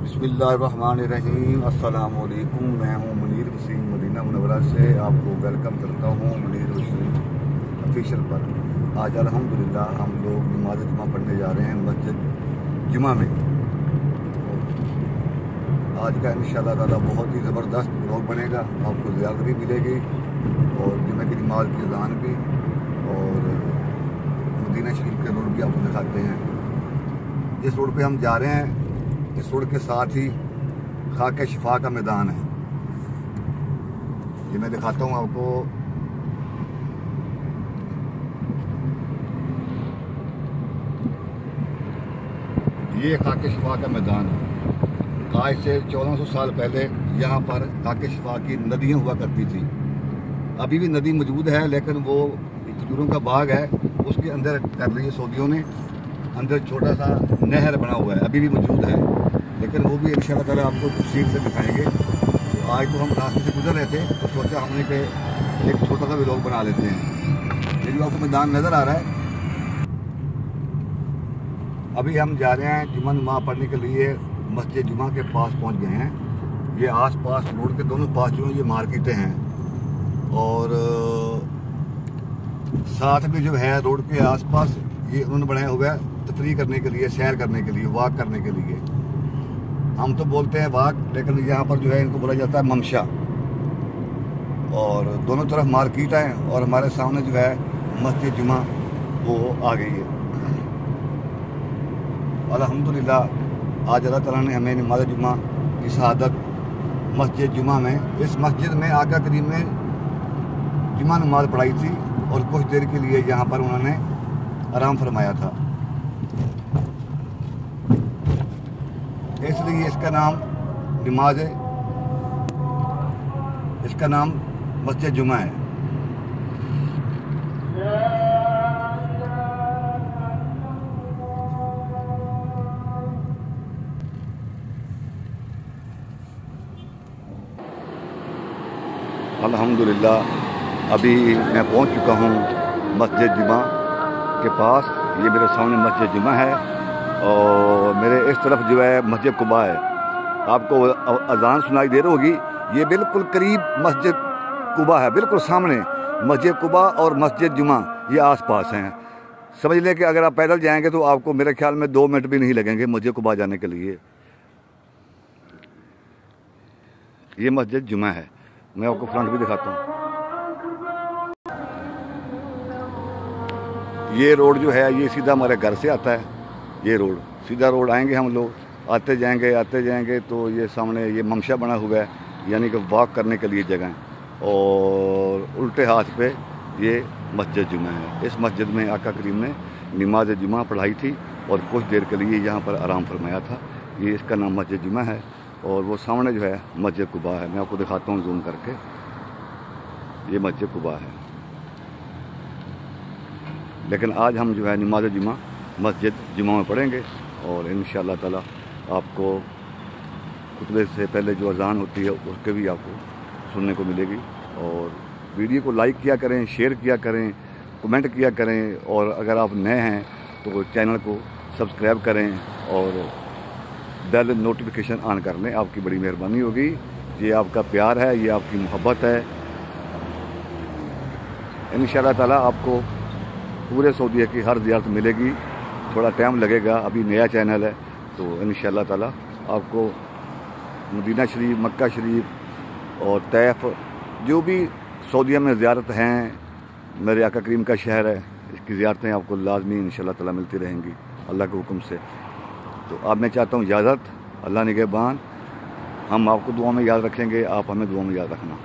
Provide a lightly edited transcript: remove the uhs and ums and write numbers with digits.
बिस्मिल्लाहिर्रहमानिर्रहीम। अस्सलाम वालेकुम। मैं हूं मुनीर वसीम मदीना मुनव्वरा से आपको वेलकम करता हूं मुनीर वसीम ऑफिशियल पर। आज अल्हम्दुलिल्लाह हम लोग नमाज जुमा पढ़ने जा रहे हैं मस्जिद जुमा में। आज का इंशाअल्लाह ताला बहुत ही ज़बरदस्त व्लॉग बनेगा। आपको ज़ियारत भी मिलेगी और जुमे की नमाज की अज़ान भी और मदीना शरीफ के रोड भी आपको दिखाते हैं। जिस रोड पे हम जा रहे हैं इस रोड के साथ ही खाके शिफा का मैदान है। ये मैं दिखाता हूँ आपको। ये खाके शिफा का मैदान है। आज से 1400 साल पहले यहाँ पर खाके शिफा की नदियाँ हुआ करती थी। अभी भी नदी मौजूद है लेकिन वो खजूरों का बाग है, उसके अंदर कर ली है सऊदियों ने। अंदर छोटा सा नहर बना हुआ है, अभी भी मौजूद है, लेकिन वो भी इंशाअल्लाह ताला आपको तफसील से दिखाएंगे। तो आज तो हम रास्ते से गुजर रहे थे तो सोचा हमने कि एक छोटा सा व्लॉग बना लेते हैं। ये जो आपको मैदान नज़र आ रहा है, अभी हम जा रहे हैं जुमा नमाज़ पढ़ने के लिए मस्जिद जुमा के पास पहुंच गए हैं। ये आस-पास रोड के दोनों पास जो ये मार्केटें हैं और साथ में जो है रोड के आसपास ये उन्होंने बनाया हुआ है तफरी करने के लिए, सैर करने के लिए, वॉक करने के लिए। हम तो बोलते हैं वॉक, लेकिन यहाँ पर जो है इनको बोला जाता है ममशा। और दोनों तरफ मार्केट है और हमारे सामने जो है मस्जिद जुमा वो आ गई है। अल्हम्दुलिल्लाह आज अल्लाह ताला ने हमें नमाज जुमा की शहादत मस्जिद जुमा में, इस मस्जिद में आका करीम ने जुमा नमाज पढ़ाई थी और कुछ देर के लिए यहाँ पर उन्होंने आराम फरमाया था, इसलिए इसका नाम नमाज है, इसका नाम मस्जिद जुमा है। अल्हम्दुलिल्लाह अभी मैं पहुंच चुका हूं मस्जिद जुमा के पास। ये मेरे सामने मस्जिद जुमा है और मेरे इस तरफ जो है मस्जिद कुबा है। आपको अजान सुनाई दे रही होगी, ये बिल्कुल करीब मस्जिद कुबा है, बिल्कुल सामने मस्जिद कुबा और मस्जिद जुमा ये आसपास हैं। समझ लें कि अगर आप पैदल जाएंगे तो आपको मेरे ख्याल में 2 मिनट भी नहीं लगेंगे मस्जिद कुबा जाने के लिए। ये मस्जिद जुमा है, मैं आपको फ्रंट भी दिखाता हूँ। ये रोड जो है ये सीधा हमारे घर से आता है। ये रोड सीधा रोड आएंगे हम लोग, आते जाएंगे तो ये सामने ये ममशा बना हुआ है, यानी कि वॉक करने के लिए जगह, और उल्टे हाथ पे ये मस्जिद जुमा है। इस मस्जिद में आका करीम ने नमाज जुमा पढ़ाई थी और कुछ देर के लिए यहाँ पर आराम फरमाया था। ये इसका नाम मस्जिद जुमा है और वो सामने जो है मस्जिद कुबा है। मैं आपको दिखाता हूँ जूम करके, ये मस्जिद कुबा है। लेकिन आज हम जो है नमाज जुमा मस्जिद जुमा में पढ़ेंगे और इंशाअल्लाह ताला आपको खुतबे से पहले जो अज़ान होती है उसके भी आपको सुनने को मिलेगी। और वीडियो को लाइक किया करें, शेयर किया करें, कमेंट किया करें, और अगर आप नए हैं तो चैनल को सब्सक्राइब करें और बेल नोटिफिकेशन ऑन कर लें। आपकी बड़ी मेहरबानी होगी। ये आपका प्यार है, ये आपकी मोहब्बत है। इंशाअल्लाह ताला आपको पूरे सऊदीया की हर ज़ियारत मिलेगी। थोड़ा टाइम लगेगा, अभी नया चैनल है, तो इंशाअल्लाह ताला आपको मदीना शरीफ, मक्का शरीफ और तैफ जो भी सऊदीया में ज़ियारत हैं, मेरे आका करीम का शहर है, इसकी ज़ियारतें आपको लाजमी इंशाअल्लाह ताला मिलती रहेंगी अल्लाह के हुक्म से। तो अब मैं चाहता हूँ इजाज़त, अल्लाह निगहबान। हम आपको दुआ में याद रखेंगे, आप हमें दुआ में याद रखना।